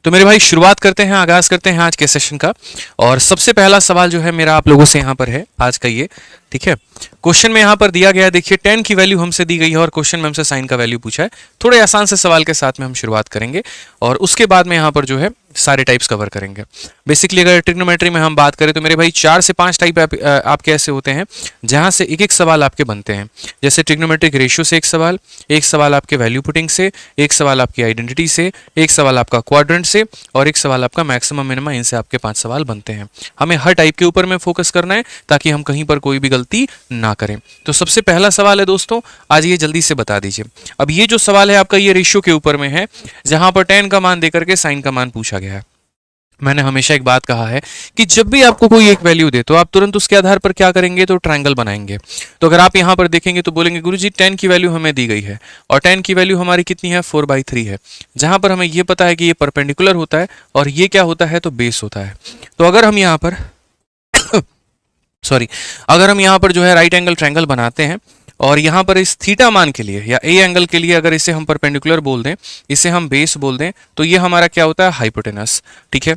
तो मेरे भाई शुरुआत करते हैं, आगाज करते हैं आज के सेशन का। और सबसे पहला सवाल जो है मेरा आप लोगों से यहाँ पर है आज का ये, ठीक है। क्वेश्चन में यहाँ पर दिया गया है, देखिए tan की वैल्यू हमसे दी गई है और क्वेश्चन में हमसे साइन का वैल्यू पूछा है। थोड़े आसान से सवाल के साथ में हम शुरुआत करेंगे और उसके बाद में यहाँ पर जो है सारे टाइप्स कवर करेंगे। बेसिकली अगर ट्रिग्नोमेट्री में हम बात करें तो मेरे भाई 4 से 5 टाइप आपके ऐसे होते हैं जहां से एक एक सवाल आपके बनते हैं। जैसे ट्रिग्नोमेट्रिक रेशियो से एक सवाल आपके वैल्यू पुटिंग से, एक सवाल आपकी आइडेंटिटी से, एक सवाल आपका क्वाड्रेंट से और एक सवाल आपका मैक्सिमम मिनिमम। इनसे आपके 5 सवाल बनते हैं। हमें हर टाइप के ऊपर में फोकस करना है ताकि हम कहीं पर कोई भी गलती ना करें। तो सबसे पहला सवाल है दोस्तों, आज ये जल्दी से बता दीजिए। अब ये जो सवाल है आपका ये रेशियो के ऊपर में है, जहां पर tan का मान देकर के साइन का मान पूछा गया है। मैंने हमेशा एक बात कहा है कि जब भी आपको कोई एक वैल्यू दे तो आप तुरंत उसके आधार पर क्या करेंगे, तो ट्रायंगल बनाएंगे। तो अगर आप यहां पर देखेंगे तो बोलेंगे गुरुजी tan की वैल्यू हमें दी गई है और tan की वैल्यू हमारी कितनी है, 4/3 है। जहां पर हमें यह पता है कि ये परपेंडिकुलर होता है और ये क्या होता है, तो बेस होता है। तो अगर हम यहां पर अगर हम यहां पर जो है राइट एंगल ट्रायंगल बनाते हैं और यहां पर इस थीटा मान के लिए या ए एंगल के लिए अगर इसे हम परपेंडिकुलर बोल दें, इसे हम बेस बोल दें, तो ये हमारा क्या होता है, हाइपोटेनस। ठीक है,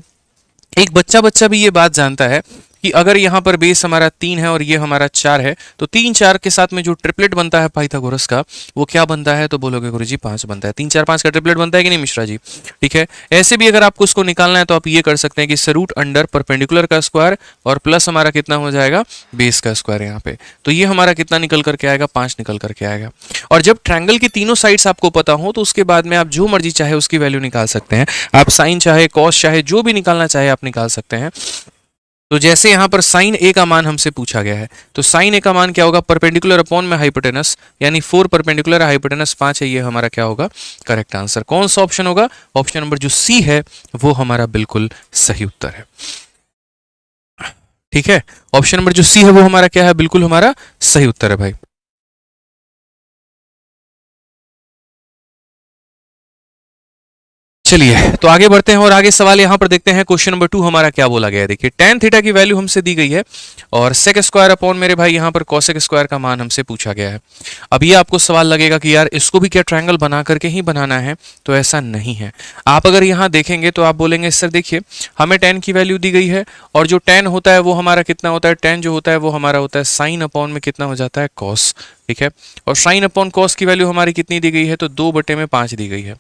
एक बच्चा भी ये बात जानता है कि अगर यहाँ पर बेस हमारा 3 है और ये हमारा 4 है तो 3 4 के साथ में जो ट्रिपलेट बनता है पाइथागोरस का, वो क्या बनता है, तो बोलोगे गुरुजी 5 बनता है। 3 4 5 का ट्रिपलेट बनता है कि नहीं मिश्रा जी? ठीक है, ऐसे भी अगर आपको उसको निकालना है तो आप ये कर सकते हैं कि √ अंडर परपेंडिकुलर का स्क्वायर और प्लस हमारा कितना हो जाएगा, बेस का स्क्वायर यहाँ पे। तो ये हमारा कितना निकल करके आएगा, 5 निकल करके आएगा। और जब ट्रायंगल की तीनों साइड्स आपको पता हो तो उसके बाद में आप जो मर्जी चाहे उसकी वैल्यू निकाल सकते हैं। आप साइन चाहे कॉस चाहे जो भी निकालना चाहे आप निकाल सकते हैं। तो जैसे यहां पर साइन ए का मान हमसे पूछा गया है, तो साइन ए का मान क्या होगा, परपेंडिकुलर अपॉन में हाइपोटेनस, यानी 4 परपेंडिकुलर हाइपोटेनस 5 है। ये हमारा क्या होगा, करेक्ट आंसर। कौन सा ऑप्शन होगा, ऑप्शन नंबर जो सी है वो हमारा बिल्कुल सही उत्तर है। ठीक है, ऑप्शन नंबर जो सी है वो हमारा क्या है, बिल्कुल हमारा सही उत्तर है भाई। चलिए तो आगे बढ़ते हैं और आगे सवाल यहां पर देखते हैं। क्वेश्चन नंबर 2 हमारा क्या बोला गया है, देखिए tan थीटा की वैल्यू हमसे दी गई है और sec स्क्वायर अपॉन मेरे भाई यहां पर cosec स्क्वायर का मान हमसे पूछा गया है। अब ये आपको सवाल लगेगा कि यार इसको भी क्या ट्रायंगल बना करके ही बनाना है, तो ऐसा नहीं है। आप अगर यहां देखेंगे तो आप बोलेंगे सर देखिए हमें tan की वैल्यू दी गई है और जो tan होता है वो हमारा कितना होता है, tan जो होता है वो हमारा होता है साइन अपॉन में कितना हो जाता है, cos। ठीक है, और साइन अपॉन कॉस की वैल्यू हमारी कितनी दी गई है, तो 2/5 दी गई है।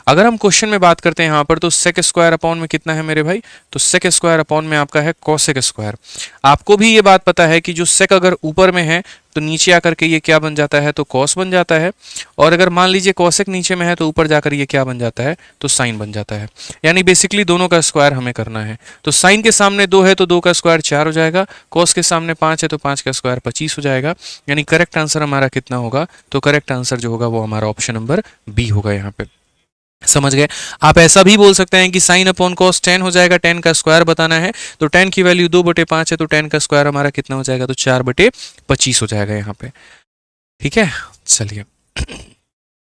अगर हम क्वेश्चन में बात करते हैं यहाँ पर तो सेक स्क्वायर अपॉन में कितना है मेरे भाई, तो सेक स्क्वायर अपॉन में आपका है कॉसेक स्क्वायर। आपको भी ये बात पता है कि जो सेक अगर ऊपर में है तो नीचे आकर के ये क्या बन जाता है, तो कॉस बन जाता है। और अगर मान लीजिए कॉसेक नीचे में है तो ऊपर जाकर ये क्या बन जाता है, तो साइन बन जाता है। यानी बेसिकली दोनों का स्क्वायर हमें करना है। तो साइन के सामने 2 है तो 2 का स्क्वायर 4 हो जाएगा, कॉस के सामने 5 है तो 5 का स्क्वायर 25 हो जाएगा। यानी करेक्ट आंसर हमारा कितना होगा, तो करेक्ट आंसर जो होगा वो हमारा ऑप्शन नंबर बी होगा यहाँ पे। समझ गए? आप ऐसा भी बोल सकते हैं कि साइन अपॉन कॉस tan हो जाएगा, tan का स्क्वायर बताना है तो tan की वैल्यू 2/5 है तो tan का स्क्वायर हमारा कितना हो जाएगा, तो 4/25 हो जाएगा यहाँ पे। ठीक है, चलिए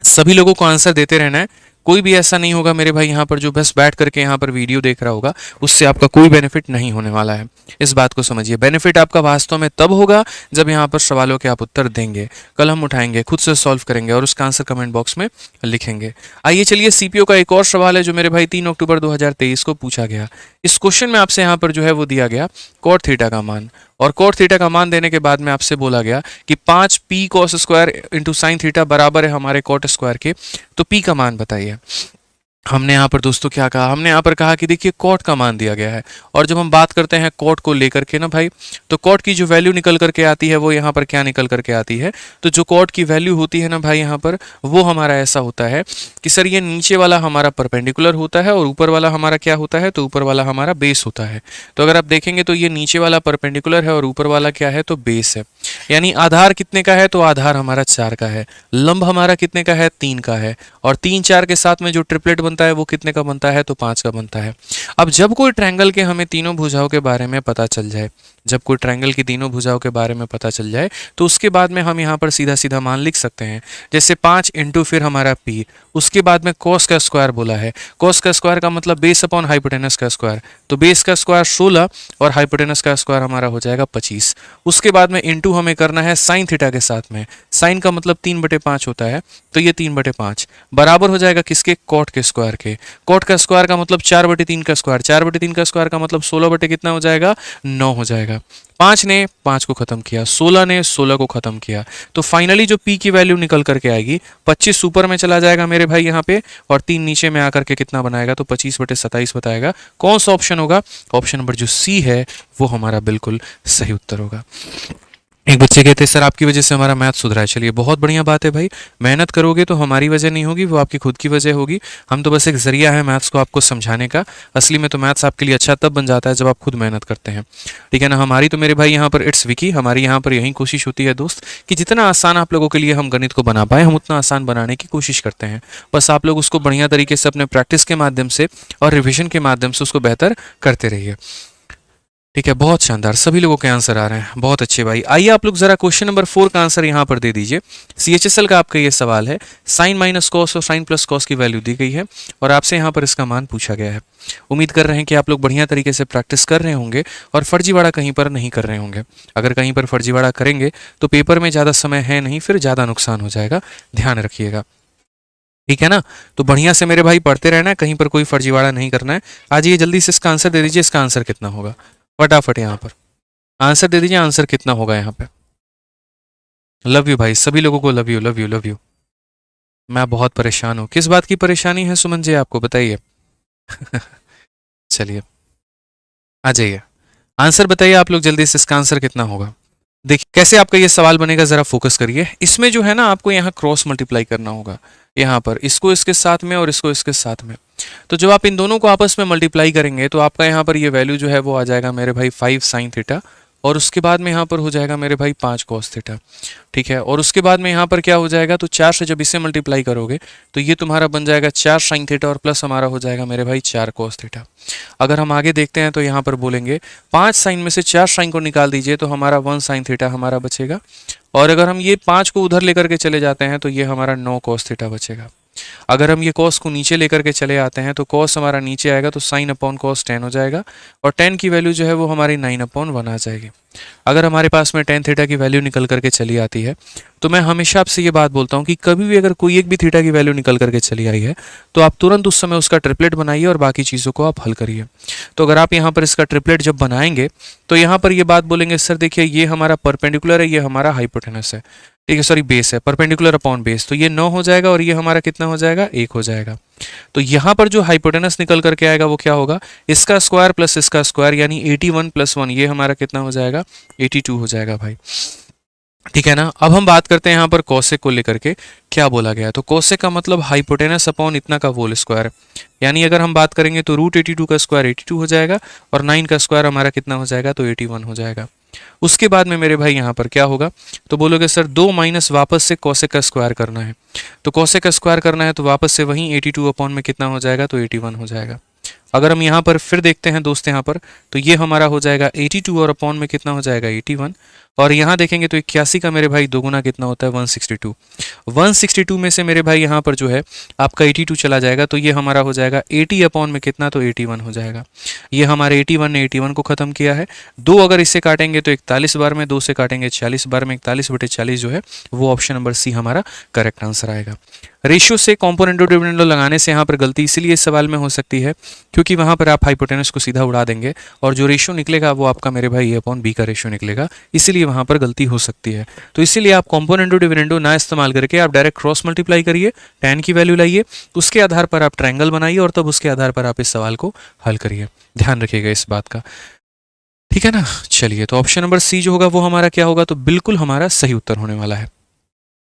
सभी लोगों को आंसर देते रहना है। कोई भी ऐसा नहीं होगा मेरे भाई यहाँ पर जो बस बैठ करके यहाँ पर वीडियो देख रहा होगा, उससे आपका कोई बेनिफिट नहीं होने वाला है। इस बात को समझिए। बेनिफिट आपका वास्तव में तब होगा जब यहाँ पर सवालों के आप उत्तर देंगे, कल हम उठाएंगे, खुद से सॉल्व करेंगे और उसका आंसर कमेंट बॉक्स में लिखेंगे। आइए चलिए सीपीओ का एक और सवाल है जो मेरे भाई 3 अक्टूबर 2023 को पूछा गया। इस क्वेश्चन में आपसे यहाँ पर जो है वो दिया गया कॉट थीटा का मान, और कॉट थीटा का मान देने के बाद में आपसे बोला गया कि 5 p cos square into sine theta बराबर है हमारे कॉट स्क्वायर के, तो p का मान बताइए। हमने यहाँ पर दोस्तों क्या कहा, हमने यहाँ पर कहा कि देखिए कॉट का मान दिया गया है और जब हम बात करते हैं कॉट को लेकर के ना भाई, तो कॉट की जो वैल्यू निकल करके आती है वो यहाँ पर क्या निकल करके आती है, तो जो कॉट की वैल्यू होती है ना भाई यहाँ पर, वो हमारा ऐसा होता है कि सर ये नीचे वाला हमारा परपेंडिकुलर होता है और ऊपर वाला हमारा क्या होता है, तो ऊपर वाला हमारा बेस होता है। तो अगर आप देखेंगे तो ये नीचे वाला परपेंडिकुलर है और ऊपर वाला क्या है, तो बेस है। यानी आधार कितने का है, तो आधार हमारा 4 का है, लंब हमारा कितने का है, 3 का है, और 3 4 के साथ में जो ट्रिपलेट बनता है वो कितने का बनता है, तो 5 का बनता है। अब जब कोई ट्रायंगल के हमें तीनों भुजाओं के बारे में पता चल जाए, जब कोई ट्रायंगल की तीनों भुजाओं के बारे में पता चल जाए तो उसके बाद में हम यहाँ पर सीधा सीधा मान लिख सकते हैं। जैसे 5 इंटू फिर हमारा p, उसके बाद में cos का स्क्वायर बोला है। cos का स्क्वायर का मतलब बेस अपॉन हाइपोटेनस का स्क्वायर, तो बेस का स्क्वायर 16 और हाइपोटेनस का स्क्वायर हमारा हो जाएगा 25। उसके बाद में इंटू हमें करना है साइन थीटा के साथ में। साइन का मतलब 3/5 होता है, तो ये 3/5 बराबर हो जाएगा किसके, कॉट के स्क्वायर के। कॉट का स्क्वायर का मतलब 4/3 का स्क्वायर, 4/3 का स्क्वायर का मतलब 16 बटे कितना हो जाएगा, 9 हो जाएगा। 5 ने 5 को खत्म किया, 16 ने 16 को खत्म किया, तो फाइनली जो p की वैल्यू निकल करके आएगी 25 ऊपर में चला जाएगा मेरे भाई यहाँ पे, और 3 नीचे में आकर के कितना बनाएगा, तो 25/27 बताएगा। कौन सा ऑप्शन होगा, ऑप्शन नंबर जो सी है वो हमारा बिल्कुल सही उत्तर होगा। एक बच्चे कहते हैं सर आपकी वजह से हमारा मैथ सुधरा है। चलिए बहुत बढ़िया बात है भाई, मेहनत करोगे तो हमारी वजह नहीं होगी, वो आपकी खुद की वजह होगी। हम तो बस एक जरिया है मैथ्स को आपको समझाने का। असली में तो मैथ्स आपके लिए अच्छा तब बन जाता है जब आप खुद मेहनत करते हैं, ठीक है ना। हमारी तो मेरे भाई यहाँ पर इट्स विकी, हमारी यहाँ पर यही कोशिश होती है दोस्त कि जितना आसान आप लोगों के लिए हम गणित को बना पाए हम उतना आसान बनाने की कोशिश करते हैं। बस आप लोग उसको बढ़िया तरीके से अपने प्रैक्टिस के माध्यम से और रिविजन के माध्यम से उसको बेहतर करते रहिए, ठीक है। बहुत शानदार, सभी लोगों के आंसर आ रहे हैं, बहुत अच्छे भाई। आइए आप लोग जरा क्वेश्चन नंबर 4 का आंसर यहाँ पर दे दीजिए। CHSL का आपका ये सवाल है, साइन माइनस कॉस और साइन प्लस कॉस की वैल्यू दी गई है और आपसे यहाँ पर इसका मान पूछा गया है। उम्मीद कर रहे हैं कि आप लोग बढ़िया तरीके से प्रैक्टिस कर रहे होंगे और फर्जीवाड़ा कहीं पर नहीं कर रहे होंगे। अगर कहीं पर फर्जीवाड़ा करेंगे तो पेपर में ज़्यादा समय है नहीं, फिर ज़्यादा नुकसान हो जाएगा, ध्यान रखिएगा, ठीक है ना। तो बढ़िया से मेरे भाई पढ़ते रहना है, कहीं पर कोई फर्जीवाड़ा नहीं करना है। आज ये जल्दी से इसका आंसर दे दीजिए, इसका आंसर कितना होगा, फटाफट यहाँ पर आंसर दे दीजिए, आंसर कितना होगा यहाँ पे। लव यू भाई, सभी लोगों को love you love you love you. मैं बहुत परेशान हूँ, किस बात की परेशानी है सुमन जी आपको बताइए। चलिए आ जाइए, आंसर बताइए आप लोग जल्दी से, इसका आंसर कितना होगा। देखिए कैसे आपका ये सवाल बनेगा, जरा फोकस करिए। इसमें जो है ना आपको यहाँ क्रॉस मल्टीप्लाई करना होगा, यहाँ पर इसको इसके साथ में और इसको इसके साथ में। तो जब आप इन दोनों को आपस में मल्टीप्लाई करेंगे तो आपका यहाँ पर ये वैल्यू जो है वो आ जाएगा मेरे भाई 5 साइन थीटा, और उसके बाद में यहाँ पर हो जाएगा मेरे भाई 5 कॉस थीटा, ठीक है। और उसके बाद में यहाँ पर क्या हो जाएगा, तो 4 से जब इसे मल्टीप्लाई करोगे तो ये तुम्हारा बन जाएगा 4 साइन थीटा और प्लस हमारा हो जाएगा मेरे भाई 4 कॉस थीटा। अगर हम आगे देखते हैं तो यहाँ पर बोलेंगे 5 साइन में से 4 साइन को निकाल दीजिए तो हमारा 1 साइन थीटा हमारा बचेगा, और अगर हम ये 5 को उधर लेकर के चले जाते हैं तो ये हमारा 9 कॉस थीटा बचेगा। अगर हम ये कॉस को नीचे लेकर के चले आते हैं तो कॉस हमारा नीचे आएगा तो साइन अपॉन कॉस 10 हो जाएगा, और 10 की वैल्यू जो है वो हमारी 9/1 आ जाएगी। अगर हमारे पास में tan थीटा की वैल्यू निकल करके चली आती है तो मैं हमेशा आपसे ये बात बोलता हूँ कि कभी भी अगर कोई एक भी थीटा की वैल्यू निकल करके चली आई है तो आप तुरंत उस समय उसका ट्रिपलेट बनाइए और बाकी चीज़ों को आप हल करिए। तो अगर आप यहाँ पर इसका ट्रिपलेट जब बनाएंगे तो यहाँ पर ये बात बोलेंगे सर देखिए ये हमारा परपेंडिकुलर है, ये हमारा हाइपोटेनस है, ठीक है, सॉरी बेस है, परपेंडिकुलर अपॉन बेस, तो ये 9 हो जाएगा और ये हमारा कितना हो जाएगा, 1 हो जाएगा। तो यहाँ पर जो हाइपोटेनस निकल करके आएगा वो क्या होगा, इसका स्क्वायर प्लस इसका स्क्वायर, यानी 81 + 1 ये हमारा कितना हो जाएगा, 82 हो जाएगा भाई, ठीक है ना। अब हम बात करते हैं यहाँ पर कोसेक को लेकर के क्या बोला गया है। तो कोसेक का मतलब हाइपोटेनस अपॉन इतना का होल स्क्वायर, यानी अगर हम बात करेंगे तो √82 का स्क्वायर 82 हो जाएगा और 9 का स्क्वायर हमारा कितना हो जाएगा, तो 81 हो जाएगा। उसके बाद में मेरे भाई यहाँ पर क्या होगा, तो बोलोगे सर 2 माइनस वापस से कोसेक का स्क्वायर करना है, तो कोसेक का स्क्वायर करना है तो वापस से वहीं 82 अपॉन में कितना हो जाएगा, तो 81 हो जाएगा। अगर हम यहाँ पर फिर देखते हैं दोस्त यहाँ पर, तो ये हमारा हो जाएगा 82 और अपॉन में कितना हो जाएगा, 81, और यहाँ देखेंगे तो 81 का मेरे भाई दोगुना कितना होता है, 162। 162 में से मेरे भाई यहाँ पर जो है आपका 82 चला जाएगा तो ये हमारा हो जाएगा 80 अपॉन में कितना, तो 81 हो जाएगा। ये हमारे 81 ने 81 को खत्म किया है। 2 अगर इससे काटेंगे तो 41 बार में, 2 से काटेंगे 40 बार में, 41/40 जो है वो ऑप्शन नंबर सी हमारा करेक्ट आंसर आएगा। रेशियो से कॉम्पोनेंटो डिविडेंडो लगाने से यहाँ पर गलती इसीलिए इस सवाल में हो सकती है क्योंकि वहाँ पर आप हाइपोटेनस को सीधा उड़ा देंगे और जो रेशियो निकलेगा वो आपका मेरे भाई A/B का रेशियो निकलेगा, इसीलिए वहाँ पर गलती हो सकती है। तो इसीलिए आप कॉम्पोनेंटो डिविडेंडो ना इस्तेमाल करके आप डायरेक्ट क्रॉस मल्टीप्लाई करिए, tan की वैल्यू लाइए, उसके आधार पर आप ट्रायंगल बनाइए और तब उसके आधार पर आप इस सवाल को हल करिए। ध्यान रखिएगा इस बात का, ठीक है ना। चलिए तो ऑप्शन नंबर सी जो होगा वो हमारा क्या होगा, तो बिल्कुल हमारा सही उत्तर होने वाला है।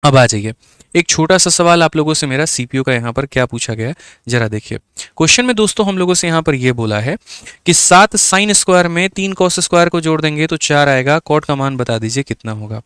अब आ जाइए, एक छोटा सा सवाल आप लोगों से मेरा सीपीयू का यहाँ पर क्या पूछा गया है, जरा देखिए। क्वेश्चन में दोस्तों हम लोगों से यहाँ पर ये बोला है कि 7 साइन स्क्वायर में 3 कॉस स्क्वायर को जोड़ देंगे तो 4 आएगा, कॉट का मान बता दीजिए कितना होगा।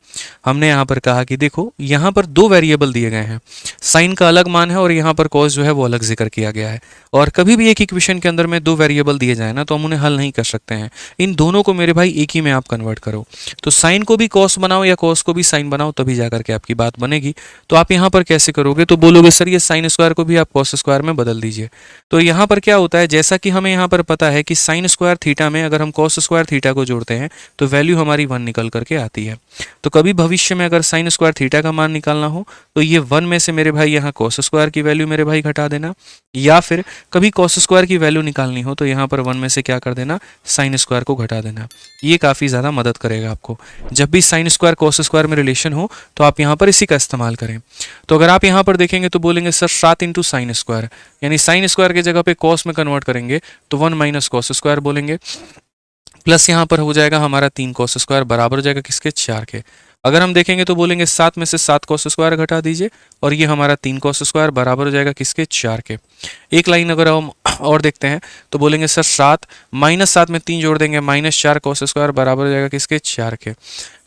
हमने यहाँ पर कहा कि देखो यहाँ पर दो वेरिएबल दिए गए हैं, साइन का अलग मान है और यहाँ पर कॉस जो है वो अलग जिक्र किया गया है। और कभी भी एक इक्वेशन के अंदर में दो वेरिएबल दिए जाए ना तो हम उन्हें हल नहीं कर सकते हैं, इन दोनों को मेरे भाई एक ही में आप कन्वर्ट करो। तो साइन को भी कॉस बनाओ या कॉस को भी साइन बनाओ, तभी जाकर के आपकी बात बनेगी। तो आप यहाँ पर कैसे करोगे, तो बोलोगे सर ये साइन स्क्वायर को भी आप कॉस स्क्वायर में बदल दीजिए। तो यहाँ पर क्या होता है, जैसा कि हमें यहाँ पर पता है कि साइन स्क्वायर थीटा में अगर हम कॉस स्क्वायर थीटा को जोड़ते हैं तो वैल्यू हमारी 1 निकल करके आती है। तो कभी भविष्य में अगर साइन स्क्वायर थीटा का मान निकालना हो तो ये 1 में से मेरे भाई यहाँ कॉस स्क्वायर की वैल्यू मेरे भाई घटा देना, या फिर कभी कॉस स्क्वायर की वैल्यू निकालनी हो तो यहाँ पर 1 में से क्या कर देना, साइन स्क्वायर को घटा देना। ये काफ़ी ज़्यादा मदद करेगा आपको। जब भी साइन स्क्वायर कॉस स्क्वायर में रिलेशन हो तो आप यहाँ पर इसी का इस्तेमाल करें। तो अगर आप यहाँ पर देखेंगे तो बोलेंगे सर 7 इंटू साइन स्क्वायर, यानी साइन स्क्वायर की जगह पे कॉस में कन्वर्ट करेंगे तो 1 माइनस कॉस स्क्वायर बोलेंगे, प्लस यहाँ पर हो जाएगा हमारा 3 कॉस स्क्वायर बराबर हो जाएगा किसके, 4 के। अगर हम देखेंगे तो बोलेंगे 7 में से 7 कॉस स्क्वायर घटा दीजिए और ये हमारा 3 कॉस स्क्वायर बराबर हो जाएगा किसके, 4 के। एक लाइन अगर हम और देखते हैं तो बोलेंगे सर 7 माइनस 7 में 3 जोड़ देंगे, माइनस 4 कॉस स्क्वायर बराबर हो जाएगा किसके, 4 के।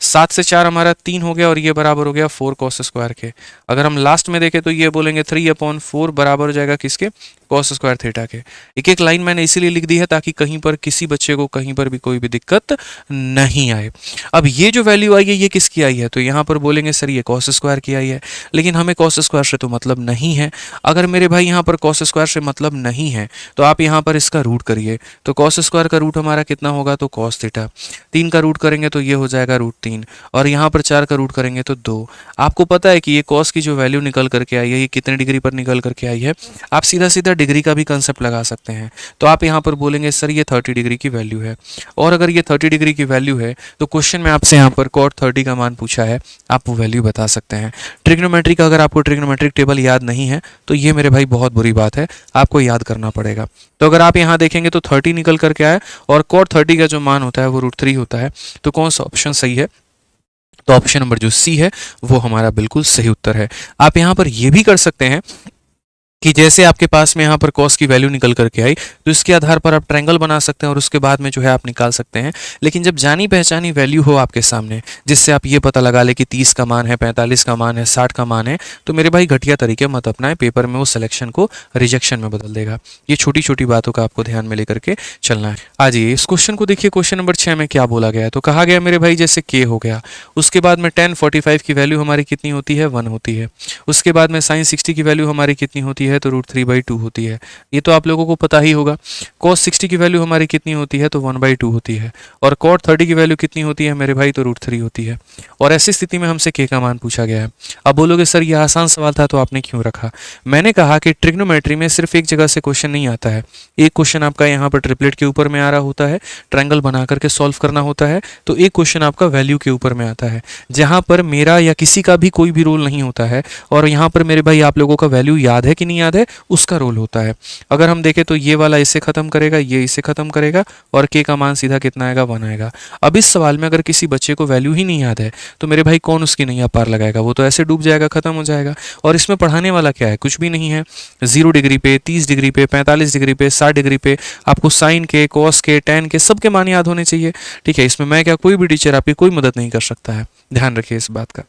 7 से 4 हमारा 3 हो गया और ये बराबर हो गया 4 कॉस स्क्वायर के। अगर हम लास्ट में देखें तो ये बोलेंगे 3/4 बराबर हो जाएगा किसके, कॉस स्क्वायर थीटा के। एक एक लाइन मैंने इसीलिए लिख दी है ताकि कहीं पर किसी बच्चे को कहीं पर भी कोई भी दिक्कत नहीं आए। अब ये जो वैल्यू आई है ये किसकी आई है, तो यहाँ पर बोलेंगे सर ये कॉस स्क्वायर की आई है, लेकिन हमें कॉस स्क्वायर से तो मतलब नहीं है। अगर मेरे भाई यहाँ पर कॉस स्क्वायर से मतलब नहीं है तो आप यहाँ पर इसका रूट करिए। तो कॉस स्क्वायर का रूट हमारा कितना होगा, तो कॉस थीटा। 3 का रूट करेंगे तो ये हो जाएगा √3 और यहाँ पर 4 का रूट करेंगे तो 2। आपको पता है कि ये कॉस की जो वैल्यू निकल करके आई है ये कितने डिग्री पर निकल करके आई है, आप सीधा सीधा डिग्री का भी कंसेप्ट लगा सकते हैं। तो आप यहाँ पर बोलेंगे सर ये 30 डिग्री की वैल्यू है, और अगर ये 30 डिग्री की वैल्यू है तो क्वेश्चन में आपसे यहाँ पर cot 30 का मान पूछा है, आप वो वैल्यू बता सकते हैं। ट्रिग्नोमेट्री का अगर आपको ट्रिग्नोमेट्रिक टेबल याद नहीं है तो ये मेरे भाई बहुत बुरी बात है, आपको याद करना पड़ेगा। तो अगर आप यहाँ देखेंगे तो 30 निकल करके आया और cot 30 का जो मान होता है वो √3 होता है। तो कौन सा ऑप्शन सही है, तो ऑप्शन नंबर जो सी है वो हमारा बिल्कुल सही उत्तर है। आप यहाँ पर ये भी कर सकते हैं कि जैसे आपके पास में यहाँ पर कॉस की वैल्यू निकल करके आई तो इसके आधार पर आप ट्रायंगल बना सकते हैं और उसके बाद में जो है आप निकाल सकते हैं। लेकिन जब जानी पहचानी वैल्यू हो आपके सामने जिससे आप ये पता लगा ले कि 30 का मान है, 45 का मान है, 60 का मान है, तो मेरे भाई घटिया तरीके मत अपनाएं, पेपर में वो सिलेक्शन को रिजेक्शन में बदल देगा। ये छोटी छोटी बातों का आपको ध्यान में लेकर के चलना है। आ जाइए इस क्वेश्चन को देखिए, क्वेश्चन नंबर 6 में क्या बोला गया है। तो कहा गया मेरे भाई जैसे k हो गया, उसके बाद में tan 45 की वैल्यू हमारी कितनी होती है, 1 होती है। उसके बाद में sin 60 की वैल्यू हमारी कितनी होती है, तो √3/2 होती है। ये तो आप लोगों को पता ही होगा। cos 60 की वैल्यू हमारी कितनी होती है, तो 1/2 होती है। और cot 30 की वैल्यू कितनी होती है मेरे भाई, तो √3 होती है। और ऐसी स्थिति में हमसे k का मान पूछा गया है। अब बोलोगे सर ये आसान सवाल था तो आपने क्यों रखा। मैंने कहा कि ट्रिग्नोमेट्री में सिर्फ एक जगह से क्वेश्चन नहीं आता है। एक क्वेश्चन आपका यहाँ पर ट्रिपलेट के ऊपर में आ रहा होता है, ट्रायंगल बना करके सॉल्व करना होता है, तो एक क्वेश्चन आपका वैल्यू के ऊपर में आता है जहां पर मेरा या किसी का भी कोई भी रोल नहीं होता है। और यहाँ पर मेरे भाई आप लोगों का वैल्यू याद है कि नहीं याद है उसका रोल होता है। अगर हम देखें तो ये वाला इससे खत्म करेगा, ये इससे खत्म करेगा और k का मान सीधा कितना आएगा, 1 आएगा। अब इस सवाल में अगर किसी बच्चे को वैल्यू ही नहीं याद है तो मेरे भाई कौन उसकी नैया पार लगाएगा, वो तो ऐसे डूब जाएगा, खत्म हो जाएगा। और इसमें पढ़ाने वाला क्या है, कुछ भी नहीं है। 0 डिग्री पे, 30 डिग्री पे, 45 डिग्री पे, 60 डिग्री पे आपको साइन के, कॉस के, टैन के सबके मान याद होने चाहिए। ठीक है, इसमें मैं क्या कोई भी टीचर आपकी कोई मदद नहीं कर सकता है, ध्यान रखिए इस बात का।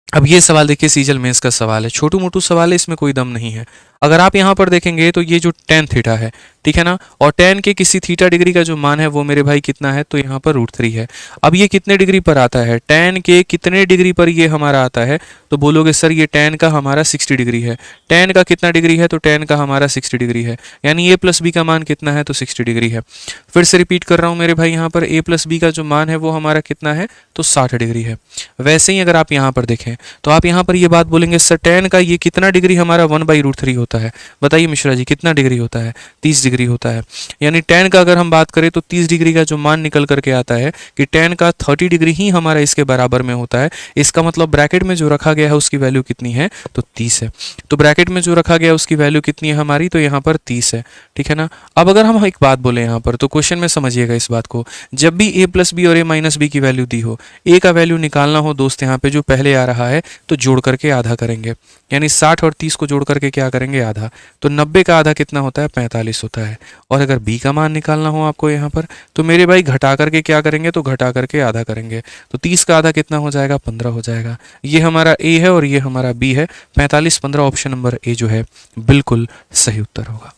अब ये सवाल देखिए सीजल मेंस का सवाल है, छोटू मोटू सवाल है, इसमें कोई दम नहीं है। अगर आप यहाँ पर देखेंगे तो ये जो tan थीटा है, ठीक है ना, और tan के किसी थीटा डिग्री का जो मान है वो मेरे भाई कितना है, तो यहाँ पर √3 है। अब ये कितने डिग्री पर आता है, tan के कितने डिग्री पर ये हमारा आता है, तो बोलोगे सर ये tan का हमारा 60 डिग्री है। tan का कितना डिग्री है, तो tan का हमारा 60 डिग्री है, यानी a प्लस बी का मान कितना है, तो 60 डिग्री है। फिर से रिपीट कर रहा हूँ मेरे भाई, यहाँ पर a प्लस बी का जो मान है वो हमारा कितना है, तो 60 डिग्री है। वैसे ही अगर आप यहाँ पर देखें तो आप यहाँ पर ये बात बोलेंगे सर tan का ये कितना डिग्री हमारा 1/√3 होता होता है? बताइए मिश्रा जी, कितना डिग्री होता है? 30 डिग्री होता है। यानी tan का अगर हम बात करें तो 30 डिग्री का जो मान निकल करके आता है कि tan का 30 डिग्री ही हमारा इसके बराबर में होता है। इसका मतलब ब्रैकेट में जो रखा गया है उसकी वैल्यू कितनी है? तो 30 है। तो ब्रैकेट में जो रखा गया है उसकी वैल्यू कितनी है हमारी? तो यहाँ पर 30 है, ठीक है ना। अब अगर हम एक बात बोले यहाँ पर, तो क्वेश्चन में समझिएगा इस बात को, जब भी a प्लस बी और a माइनस बी की वैल्यू दी हो, a का वैल्यू निकालना हो दोस्त यहाँ पे जो पहले आ रहा है तो जोड़ करके आधा करेंगे, यानी 60 और 30 को जोड़ करके क्या करेंगे? आधा। तो 90 का आधा कितना होता है? 45 होता है। और अगर b का मान निकालना हो आपको यहाँ पर, तो मेरे भाई घटा करके क्या करेंगे? तो घटा करके आधा करेंगे। तो 30 का आधा कितना हो जाएगा? 15 हो जाएगा। ये हमारा a है और ये हमारा b है। 45 15 ऑप्शन नंबर ए जो है बिल्कुल सही उत्तर होगा।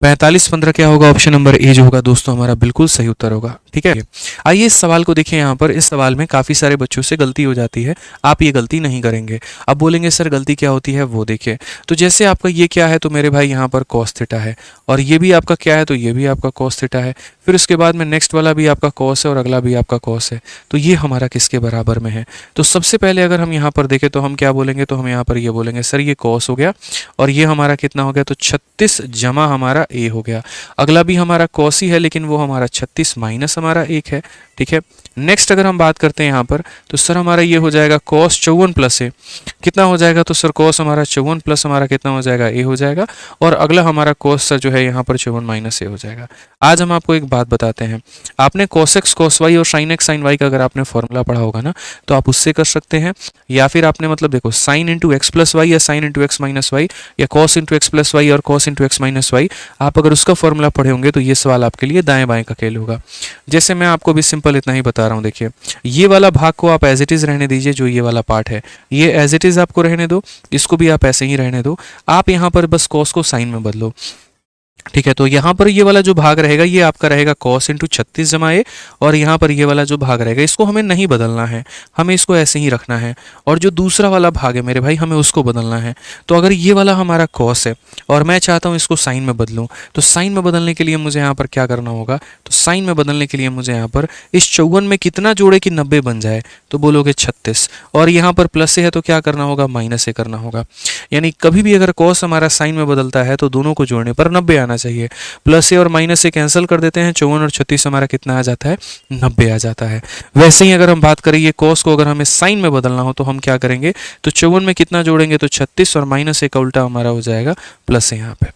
45 15 क्या होगा? ऑप्शन नंबर ए जो होगा दोस्तों हमारा बिल्कुल सही उत्तर होगा, ठीक है। आइए इस सवाल को देखिए। यहाँ पर इस सवाल में काफ़ी सारे बच्चों से गलती हो जाती है, आप ये गलती नहीं करेंगे। अब बोलेंगे सर गलती क्या होती है, वो देखिए। तो जैसे आपका ये क्या है, तो मेरे भाई यहाँ पर कॉस थीटा है, और ये भी आपका क्या है, तो ये भी आपका कॉस थीटा है। फिर उसके बाद में नेक्स्ट वाला भी आपका कॉस है और अगला भी आपका कॉस है। तो ये हमारा किसके बराबर में है? तो सबसे पहले अगर हम यहाँ पर देखें तो हम क्या बोलेंगे? तो हम यहाँ पर ये बोलेंगे सर ये कॉस हो गया, और ये हमारा कितना हो गया? तो 36 जमा हमारा ए हो गया। अगला भी हमारा कॉस ही है, लेकिन वो हमारा 36 माइनस हमारा 1 है, ठीक है। नेक्स्ट अगर हम बात करते हैं यहाँ पर, तो सर हमारा ये हो जाएगा कॉस 54 प्लस ए, कितना हो जाएगा? तो सर कॉस हमारा 54 प्लस हमारा कितना हो जाएगा? ए हो जाएगा। और अगला हमारा कॉस सर जो है यहाँ पर 54 माइनस ए हो जाएगा। आज हम आपको एक बात बताते हैं, आपने कॉस एक्स कॉस वाई और साइन एक्स साइन वाई का अगर आपने फॉर्मूला पढ़ा होगा ना, तो आप उससे कर सकते हैं, या फिर आपने मतलब देखो sine into X plus Y या sine into x minus Y या cos into X plus Y और cos into x minus Y, आप अगर उसका फॉर्मूला पढ़े होंगे तो ये सवाल आपके लिए दाएं बाएं का खेल होगा। जैसे मैं आपको भी सिंपल इतना ही बता रहा हूँ, देखिए ये वाला भाग को आप एज इट इज रहने दीजिए, जो ये वाला पार्ट है ये एज इट इज आपको रहने दो, इसको भी आप ऐसे ही रहने दो। आप यहाँ पर बस कॉस को साइन में बदलो, ठीक है। तो यहाँ पर ये वाला जो भाग रहेगा ये आपका रहेगा कॉस इंटू 36 जमा ए, और यहाँ पर ये वाला जो भाग रहेगा इसको हमें नहीं बदलना है, हमें इसको ऐसे ही रखना है। और जो दूसरा वाला भाग है मेरे भाई हमें उसको बदलना है। तो अगर ये वाला हमारा कॉस है और मैं चाहता हूँ इसको साइन में बदलूँ, तो साइन में बदलने के लिए मुझे यहाँ पर क्या करना होगा? तो साइन में बदलने के लिए मुझे यहाँ पर इस 54 में कितना जोड़े कि 90 बन जाए? तो बोलोगे 36, और यहाँ पर प्लस से है तो क्या करना होगा? माइनस से करना होगा। यानी कभी भी अगर कॉस हमारा साइन में बदलता है तो दोनों को जोड़ने पर 90 आना चाहिए। प्लस से और माइनस से कैंसिल कर देते हैं, 54 और 36 हमारा कितना आ जाता है? 90 आ जाता है। वैसे ही अगर हम बात करें ये कॉस को अगर हमें साइन में बदलना हो तो हम क्या करेंगे? तो 54 में कितना जोड़ेंगे? तो 36, और माइनस से का उल्टा हमारा हो जाएगा प्लस यहाँ पे,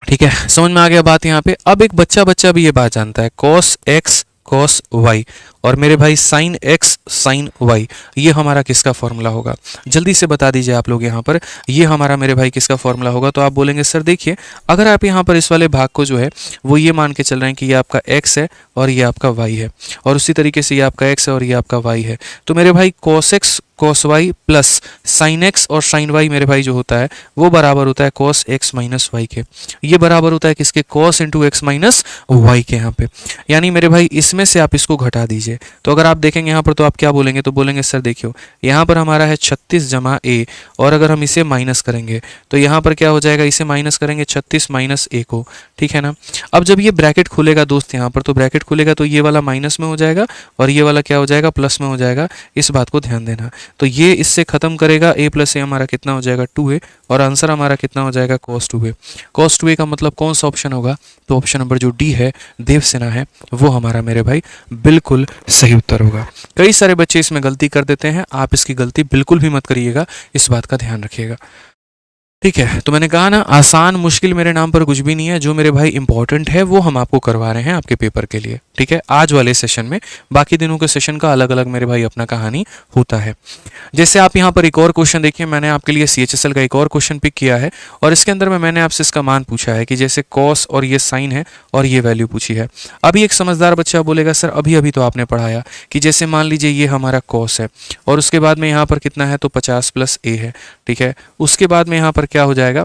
ठीक है। समझ में आ गया बात यहाँ पे। अब एक बच्चा भी ये बात जानता है, कॉस एक्स कॉस वाई और मेरे भाई साइन एक्स साइन वाई, ये हमारा किसका फॉर्मूला होगा? जल्दी से बता दीजिए आप लोग यहाँ पर, ये हमारा मेरे भाई किसका फॉर्मूला होगा? तो आप बोलेंगे सर देखिए, अगर आप यहाँ पर इस वाले भाग को जो है वो ये मान के चल रहे हैं कि ये आपका x है और ये आपका y है, और उसी तरीके से ये आपका x है और ये आपका y है, तो मेरे भाई cos x cos y plus sign x और साइन y मेरे भाई जो होता है वो बराबर होता है cos x माइनस y के। ये बराबर होता है किसके? cos into x minus y के यहाँ पे। यानी मेरे भाई इसमें से आप इसको घटा दीजिए, तो अगर आप देखेंगे यहाँ पर तो आप क्या बोलेंगे? तो बोलेंगे सर देखियो यहाँ पर हमारा है 36 जमा ए, और अगर हम इसे माइनस करेंगे तो यहाँ पर क्या हो जाएगा? इसे माइनस करेंगे 36 माइनस ए को, ठीक है ना। अब जब ये ब्रैकेट खुलेगा दोस्त यहाँ पर, तो ब्रैकेट खुलेगा तो ये वाला माइनस में हो जाएगा और ये वाला क्या हो जाएगा? प्लस में हो जाएगा। इस बात को ध्यान देना। तो ये इससे खत्म करेगा, a प्लस ए हमारा कितना हो जाएगा? 2a, और आंसर हमारा कितना हो जाएगा? cos 2a। cos 2a का मतलब कौन सा ऑप्शन होगा? तो ऑप्शन नंबर जो डी है, देवसेना है, वो हमारा मेरे भाई बिल्कुल सही उत्तर होगा। कई सारे बच्चे इसमें गलती कर देते हैं, आप इसकी गलती बिल्कुल भी मत करिएगा, इस बात का ध्यान रखिएगा, ठीक है। तो मैंने कहा ना, आसान मुश्किल मेरे नाम पर कुछ भी नहीं है, जो मेरे भाई इंपॉर्टेंट है वो हम आपको करवा रहे हैं आपके पेपर के लिए, ठीक है, आज वाले सेशन में। बाकी दिनों के सेशन का अलग अलग मेरे भाई अपना कहानी होता है। जैसे आप यहाँ पर एक और क्वेश्चन देखिए, मैंने आपके लिए CHSL का एक और क्वेश्चन पिक किया है, और इसके अंदर में मैंने आपसे इसका मान पूछा है कि जैसे कॉस और ये साइन है और ये वैल्यू पूछी है। अभी एक समझदार बच्चा बोलेगा सर अभी अभी तो आपने पढ़ाया कि जैसे मान लीजिए ये हमारा कॉस है और उसके बाद में यहाँ पर कितना है? तो 50 प्लस ए है, ठीक है। उसके बाद में यहाँ पर क्या हो जाएगा?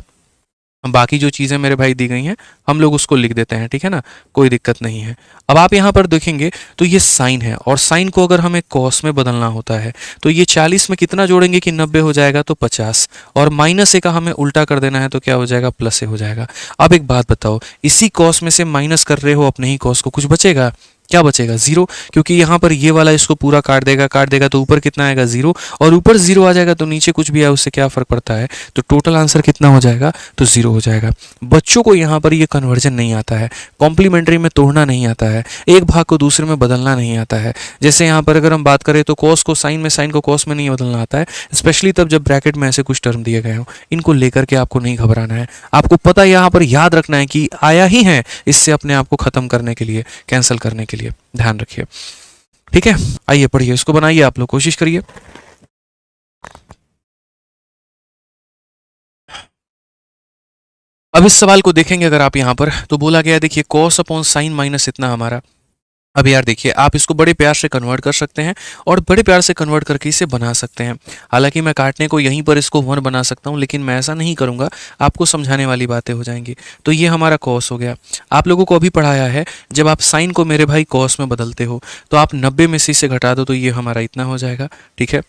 बाकी जो चीज़ें मेरे भाई दी गई हैं हम लोग उसको लिख देते हैं, ठीक है ना, कोई दिक्कत नहीं है। अब आप यहाँ पर देखेंगे तो ये साइन है, और साइन को अगर हमें कॉस में बदलना होता है तो ये 40 में कितना जोड़ेंगे कि 90 हो जाएगा? तो 50, और माइनस ए का हमें उल्टा कर देना है तो क्या हो जाएगा? प्लस ए हो जाएगा। अब एक बात बताओ, इसी कॉस में से माइनस कर रहे हो अपने ही कॉस को, कुछ बचेगा? क्या बचेगा 0, क्योंकि यहाँ पर ये वाला इसको पूरा काट देगा तो ऊपर कितना आएगा 0, और ऊपर 0 आ जाएगा तो नीचे कुछ भी आए उससे क्या फर्क पड़ता है, तो टोटल आंसर कितना हो जाएगा, तो 0 हो जाएगा। बच्चों को यहाँ पर ये कन्वर्जन नहीं आता है, कॉम्प्लीमेंट्री में तोड़ना नहीं आता है, एक भाग को दूसरे में बदलना नहीं आता है। जैसे यहाँ पर अगर हम बात करें तो कॉस को साइन में, साइन को कॉस में नहीं बदलना आता है, स्पेशली तब जब ब्रैकेट में ऐसे कुछ टर्म दिए गए हों। इनको लेकर के आपको नहीं घबराना है, आपको पता यहाँ पर याद रखना है कि आया ही है, इससे अपने आप को खत्म करने के लिए, कैंसिल करने के लिए ध्यान रखिए। ठीक है, आइए पढ़िए, इसको बनाइए, आप लोग कोशिश करिए। अब इस सवाल को देखेंगे अगर आप यहाँ पर, तो बोला गया है देखिए कॉस अपॉन साइन माइनस इतना हमारा। अब यार देखिए, आप इसको बड़े प्यार से कन्वर्ट कर सकते हैं और बड़े प्यार से कन्वर्ट करके इसे बना सकते हैं। हालांकि मैं काटने को यहीं पर इसको 1 बना सकता हूं, लेकिन मैं ऐसा नहीं करूंगा, आपको समझाने वाली बातें हो जाएंगी। तो ये हमारा कॉस हो गया। आप लोगों को अभी पढ़ाया है, जब आप साइन को मेरे भाई कॉस में बदलते हो तो आप 90 में से इसे घटा दो तो ये हमारा इतना हो जाएगा। ठीक है,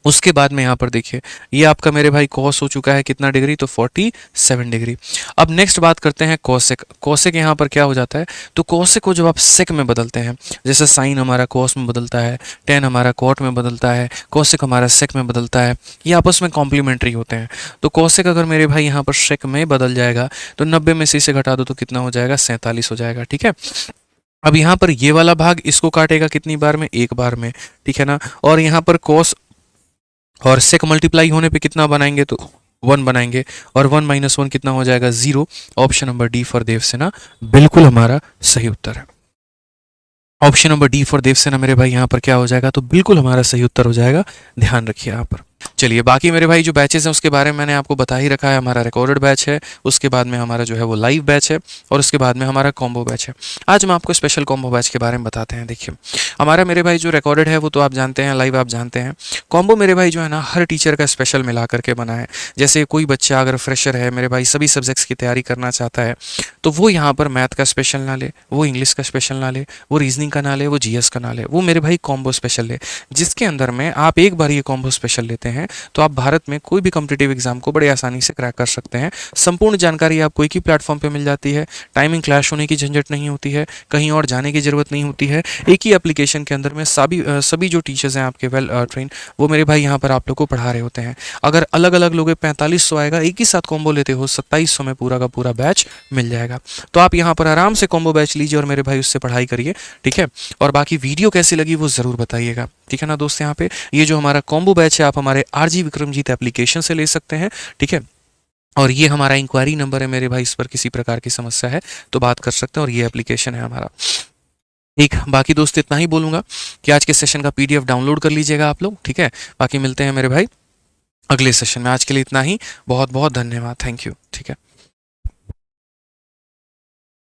उसके बाद में यहाँ पर देखिए, ये आपका मेरे भाई कॉस हो चुका है कितना डिग्री, तो 47 डिग्री। अब नेक्स्ट बात करते हैं कोसेक। कोसेक यहाँ पर क्या हो जाता है, तो कोसेक को जब आप सेक में बदलते हैं, जैसे साइन हमारा कॉस में बदलता है, टेन हमारा कॉट में बदलता है, कोसेक हमारा सेक में बदलता है, ये आपस में कॉम्प्लीमेंट्री होते हैं। तो कोसेक अगर मेरे भाई यहाँ पर सेक में बदल जाएगा तो 90 में से इसे घटा दो तो कितना हो जाएगा, 47 हो जाएगा। ठीक है, अब यहाँ पर ये वाला भाग इसको काटेगा कितनी बार में, एक बार में। ठीक है ना, और यहाँ पर कॉस और सेक मल्टीप्लाई होने पे कितना बनाएंगे, तो 1 बनाएंगे, और 1 माइनस 1 कितना हो जाएगा, 0। Option number D for Devsena बिल्कुल हमारा सही उत्तर है। Option number D for Devsena मेरे भाई यहाँ पर क्या हो जाएगा, तो बिल्कुल हमारा सही उत्तर हो जाएगा। ध्यान रखिए यहाँ पर। चलिए, बाकी मेरे भाई जो बैचेस हैं उसके बारे में मैंने आपको बता ही रखा है। हमारा रिकॉर्डेड बैच है, उसके बाद में हमारा जो है वो लाइव बैच है, और उसके बाद में हमारा कॉम्बो बैच है। आज हम आपको स्पेशल कॉम्बो बैच के बारे में बताते हैं। देखिए, हमारा मेरे भाई जो रिकॉर्डेड है वो तो आप जानते हैं, लाइव आप जानते हैं। कॉम्बो मेरे भाई जो है ना, हर टीचर का स्पेशल मिला करके बना है। जैसे कोई बच्चा अगर फ्रेशर है मेरे भाई, सभी सब्जेक्ट्स की तैयारी करना चाहता है, तो वो यहाँ पर मैथ का स्पेशल ना ले, वो इंग्लिश का स्पेशल ना ले, वो रीजनिंग का ना ले, वो जीएस का ना ले, वो मेरे भाई कॉम्बो स्पेशल ले, जिसके अंदर में आप एक बार ये कॉम्बो स्पेशल लेते हैं तो आप भारत में कोई भी कॉम्पिटिटिव एग्जाम को बड़े आसानी से क्रैक कर सकते हैं। संपूर्ण जानकारी आपको एक ही प्लेटफॉर्म पे मिल जाती है, टाइमिंग क्लैश होने की झंझट नहीं होती है, कहीं और जाने की जरूरत नहीं होती है। एक ही एप्लीकेशन के अंदर में सभी जो टीचर्स हैं आपके वेल ट्रेन, वो मेरे भाई यहाँ पर आप लोग को पढ़ा रहे होते हैं। अगर अलग अलग लोग 4500 आएगा, एक ही साथ कॉम्बो लेते हो 2700 में पूरा का पूरा बैच मिल जाएगा। तो आप यहाँ पर आराम से कॉम्बो बैच लीजिए और मेरे भाई उससे पढ़ाई करिए। ठीक है, और बाकी वीडियो कैसी लगी वो ज़रूर बताइएगा। ठीक है ना दोस्त, यहाँ पे ये जो हमारा कॉम्बो बैच है आप हमारे आरजी विक्रमजीत एप्लीकेशन से ले सकते हैं। ठीक है, और ये हमारा इंक्वायरी नंबर है मेरे भाई, इस पर किसी प्रकार की समस्या है तो बात कर सकते हैं, और ये एप्लीकेशन है हमारा। ठीक, बाकी दोस्त इतना ही बोलूँगा कि आज के सेशन का पीडीएफ डाउनलोड कर लीजिएगा आप लोग। ठीक है, बाकी मिलते हैं मेरे भाई अगले सेशन में। आज के लिए इतना ही, बहुत बहुत धन्यवाद, थैंक यू। ठीक है।